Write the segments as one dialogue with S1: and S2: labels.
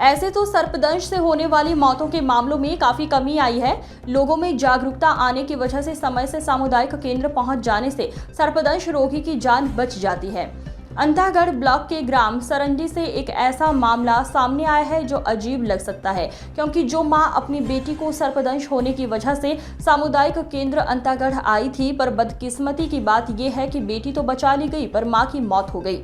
S1: ऐसे तो सर्पदंश से होने वाली मौतों के मामलों में काफी कमी आई है। लोगों में जागरूकता आने की वजह से समय से सामुदायिक केंद्र पहुंच जाने से सर्पदंश रोगी की जान बच जाती है। अंतागढ़ ब्लॉक के ग्राम सरंडी से एक ऐसा मामला सामने आया है जो अजीब लग सकता है, क्योंकि जो मां अपनी बेटी को सर्पदंश होने की वजह से सामुदायिक केंद्र अंतागढ़ आई थी, पर बदकिस्मती की बात यह है कि बेटी तो बचा ली गई पर मां की मौत हो गई।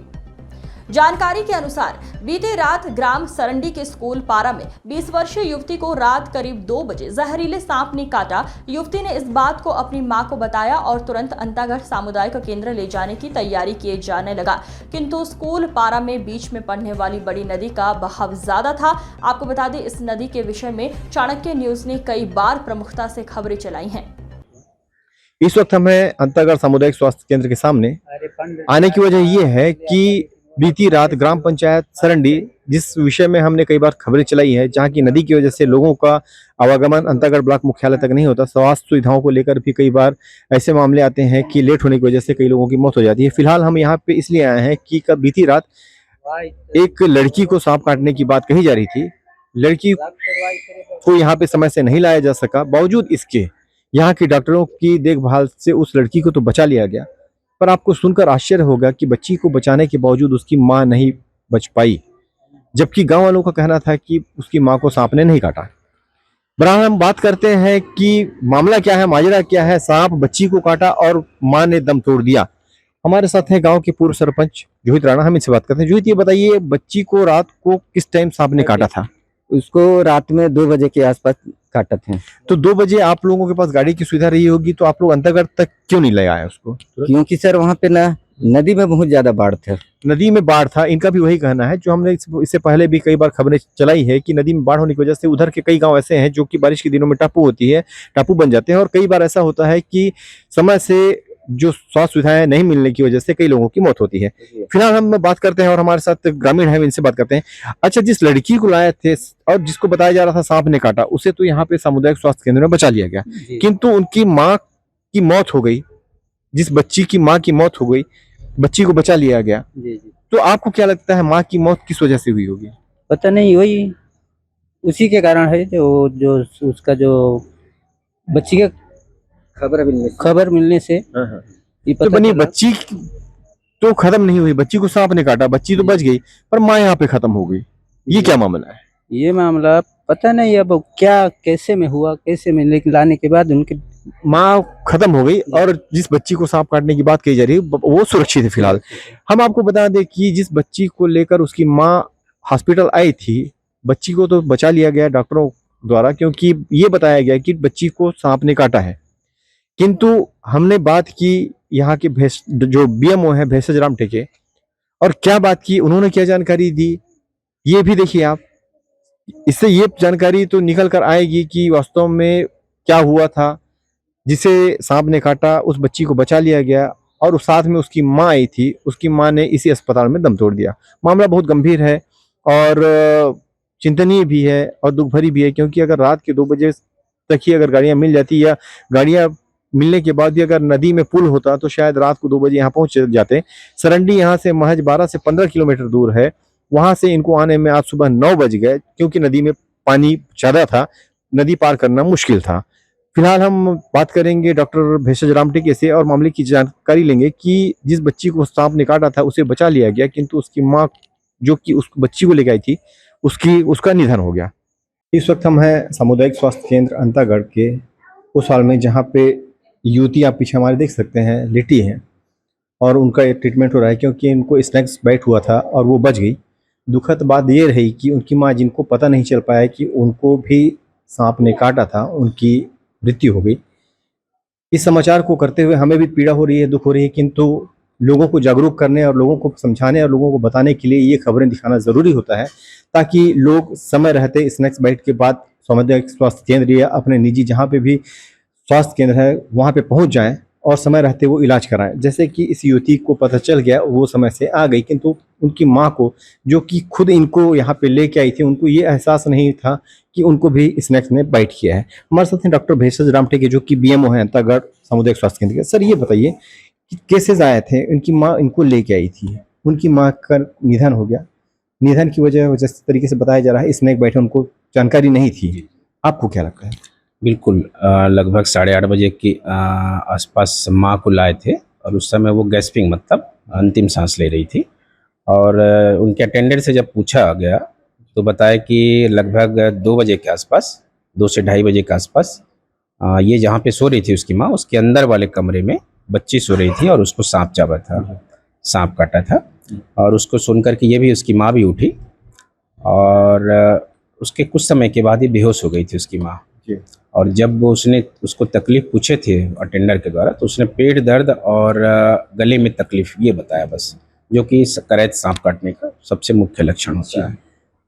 S1: जानकारी के अनुसार बीते रात ग्राम सरंडी के स्कूल पारा में 20 वर्षीय युवती को रात करीब 2 बजे जहरीले सांप ने काटा। युवती ने इस बात को अपनी मां को बताया और तुरंत अंतागढ़ सामुदायिक केंद्र ले जाने की तैयारी किए जाने लगा, किंतु स्कूल पारा में बीच में पड़ने वाली बड़ी नदी का बहाव ज्यादा था। आपको बता दें, इस नदी के विषय में चाणक्य न्यूज ने कई बार प्रमुखता से खबरें चलाई हैं।
S2: इस वक्त हमें अंतागढ़ सामुदायिक स्वास्थ्य केंद्र के सामने आने की वजह यह है कि बीती रात ग्राम पंचायत सरंडी, जिस विषय में हमने कई बार खबरें चलाई है, जहां की नदी की वजह से लोगों का आवागमन अंतागढ़ ब्लॉक मुख्यालय तक नहीं होता। स्वास्थ्य सुविधाओं को लेकर भी कई बार ऐसे मामले आते हैं कि लेट होने की वजह से कई लोगों की मौत हो जाती है। फिलहाल हम यहाँ पे इसलिए आए हैं कि कल बीती रात एक लड़की को सांप काटने की बात कही जा रही थी। लड़की को यहाँ पे समय से नहीं लाया जा सका, बावजूद इसके यहाँ के डॉक्टरों की देखभाल से उस लड़की को तो बचा लिया गया, पर आपको सुनकर आश्चर्य होगा कि बच्ची को बचाने के बावजूद उसकी मां नहीं बच पाई, जबकि गांव वालों का कहना था कि उसकी मां को सांप ने नहीं काटा। बहरहाल हम बात करते हैं कि मामला क्या है, माजरा क्या है। सांप बच्ची को काटा और मां ने दम तोड़ दिया। हमारे साथ है गांव के पूर्व सरपंच जोहित राणा, हम इनसे बात करते हैं। जोहित, ये बताइए, बच्ची को रात को किस टाइम सांप ने काटा था?
S3: उसको रात में 2 बजे के आसपास काटा थे।
S2: तो 2 बजे आप लोगों के पास गाड़ी की सुविधा रही होगी, तो आप लोग अंतागढ़ तक क्यों नहीं ले आए उसको?
S3: क्योंकि सर वहाँ पे ना नदी में बहुत ज्यादा बाढ़ था।
S2: नदी में बाढ़ था, इनका भी वही कहना है। जो हमने इससे पहले भी कई बार खबरें चलाई है कि नदी में बाढ़ होने की वजह से उधर के कई गांव ऐसे हैं जो कि बारिश के दिनों में टापू होती है, टापू बन जाते हैं, और कई बार ऐसा होता है कि समय से जो स्वास्थ्य सुविधाएं नहीं मिलने की वजह से कई लोगों की मौत होती है। फिलहाल हम बात करते हैं और हमारे साथ ग्रामीण है, इनसे बात करते हैं। अच्छा, जिस लड़की को लाए थे और जिसको बताया जा रहा था सांप ने काटा, उसे तो यहाँ पे सामुदायिक स्वास्थ्य केंद्र में बचा लिया गया, किंतु उनकी माँ की मौत हो गई। जिस बच्ची की माँ की मौत हो गई, बच्ची को बचा लिया गया। तो आपको क्या लगता है माँ की मौत किस वजह से हुई होगी?
S3: पता नहीं, वही उसी के कारण है जो उसका जो बच्ची के खबर मिलने से ये
S2: तो बनी बच्ची तो खत्म नहीं हुई, बच्ची को सांप ने काटा, बच्ची तो बच गई, पर माँ यहाँ पे खत्म हो गई। ये क्या मामला है?
S3: ये मामला पता नहीं अब क्या कैसे में हुआ, कैसे में लाने के बाद उनकी
S2: माँ खत्म हो गई और जिस बच्ची को सांप काटने की बात कही जा रही है वो सुरक्षित है फिलहाल। हम आपको बता दें कि जिस बच्ची को लेकर उसकी माँ हॉस्पिटल आई थी, बच्ची को तो बचा लिया गया डॉक्टरों द्वारा, क्योंकि ये बताया गया कि बच्ची को सांप ने काटा है। किंतु हमने बात की यहाँ के जो बीएमओ है भेषज राम टेके, और क्या बात की, उन्होंने क्या जानकारी दी, ये भी देखिए आप। इससे ये जानकारी तो निकल कर आएगी कि वास्तव में क्या हुआ था, जिसे सांप ने काटा, उस बच्ची को बचा लिया गया और उस साथ में उसकी माँ आई थी, उसकी माँ ने इसी अस्पताल में दम तोड़ दिया। मामला बहुत गंभीर है और चिंतनीय भी है और दुख भरी भी है, क्योंकि अगर रात के 2 बजे तक ही अगर गाड़ियां मिल जाती या गाड़ियां मिलने के बाद भी अगर नदी में पुल होता तो शायद रात को 2 बजे यहाँ पहुंच जाते। सरंडी यहाँ से महज 12 से 15 किलोमीटर दूर है। वहां से इनको आने में आज सुबह 9 बज गए, क्योंकि नदी में पानी ज्यादा था, नदी पार करना मुश्किल था। फिलहाल हम बात करेंगे डॉक्टर भेषज राम टेके से और मामले की जानकारी लेंगे कि जिस बच्ची को सांप ने काटा था उसे बचा लिया गया, किंतु उसकी माँ जो कि उस बच्ची को लेकर आई थी उसका निधन हो गया। इस वक्त हम हैं सामुदायिक स्वास्थ्य केंद्र अंतागढ़ के उस हाल में, जहाँ पे युवती आप पीछे हमारे देख सकते हैं लेटी हैं और उनका एक ट्रीटमेंट हो रहा है, क्योंकि इनको स्नेक्स बाइट हुआ था और वो बच गई। दुखद बात ये रही कि उनकी माँ, जिनको पता नहीं चल पाया कि उनको भी सांप ने काटा था, उनकी मृत्यु हो गई। इस समाचार को करते हुए हमें भी पीड़ा हो रही है, दुख हो रही है, किंतु लोगों को जागरूक करने और लोगों को समझाने और लोगों को बताने के लिए ये खबरें दिखाना ज़रूरी होता है, ताकि लोग समय रहते स्नैक्स बाइट के बाद सामुदायिक स्वास्थ्य केंद्र या अपने निजी जहाँ पे भी स्वास्थ्य केंद्र है वहाँ पे पहुँच जाएं और समय रहते वो इलाज कराएं। जैसे कि इस युवती को पता चल गया, वो समय से आ गई, किंतु उनकी माँ को, जो कि खुद इनको यहाँ पे लेके आई थी, उनको ये एहसास नहीं था कि उनको भी स्नैक्स ने बाइट किया है। हमारे साथ हैं डॉक्टर भेषज राम टेके, जो कि बीएमओ है अंतागढ़ सामुदायिक स्वास्थ्य केंद्र के। सर, ये बताइए कि केसेज आए थे, उनकी माँ इनको लेके आई थी, उनकी माँ का निधन हो गया, निधन की वजह जिस तरीके से बताया जा रहा है, स्नेक बाइट है, उनको जानकारी नहीं थी। आपको क्या लगता है?
S4: बिल्कुल लगभग 8:30 बजे के आसपास माँ को लाए थे और उस समय वो गैस्पिंग मतलब अंतिम सांस ले रही थी। और उनके अटेंडेंट से जब पूछा गया तो बताया कि लगभग 2 बजे के आसपास, 2 से 2:30 बजे के आसपास ये जहाँ पे सो रही थी उसकी माँ, उसके अंदर वाले कमरे में बच्ची सो रही थी और उसको सांप चाबा था, सांप काटा था। और उसको सुनकर के ये भी उसकी माँ भी उठी और उसके कुछ समय के बाद ही बेहोश हो गई थी उसकी माँ। और जब वो उसने उसको तकलीफ पूछे थे अटेंडर के द्वारा तो उसने पेट दर्द और गले में तकलीफ ये बताया बस, जो कि करैत सांप काटने का सबसे मुख्य लक्षण होता है।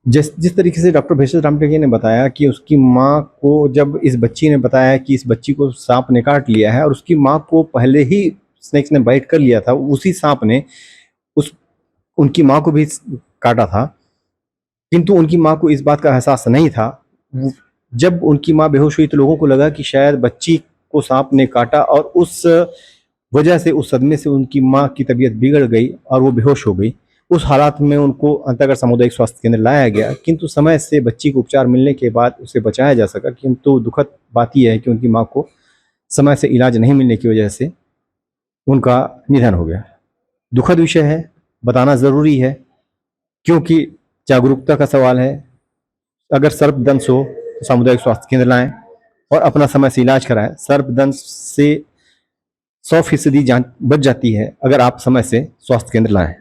S2: जिस तरीके से डॉक्टर भेषज रामटेके ने बताया कि उसकी माँ को, जब इस बच्ची ने बताया कि इस बच्ची को सांप ने काट लिया है और उसकी माँ को पहले ही स्नेक्स ने बाइट कर लिया था, उसी सांप ने उनकी माँ को भी काटा था, किंतु उनकी माँ को इस बात का एहसास नहीं था। जब उनकी माँ बेहोश हुई तो लोगों को लगा कि शायद बच्ची को सांप ने काटा और उस वजह से, उस सदमे से उनकी माँ की तबीयत बिगड़ गई और वो बेहोश हो गई। उस हालात में उनको अंतरगढ़ सामुदायिक स्वास्थ्य केंद्र लाया गया, किंतु समय से बच्ची को उपचार मिलने के बाद उसे बचाया जा सका। किंतु दुखद बात यह है कि उनकी माँ को समय से इलाज नहीं मिलने की वजह से उनका निधन हो गया। दुखद विषय है, बताना ज़रूरी है क्योंकि जागरूकता का सवाल है। अगर सर्पदंश हो तो सामुदायिक स्वास्थ्य केंद्र लाएं और अपना समय से इलाज कराएं। सर्पदंश से 100% जान बच जाती है अगर आप समय से स्वास्थ्य केंद्र लाएं।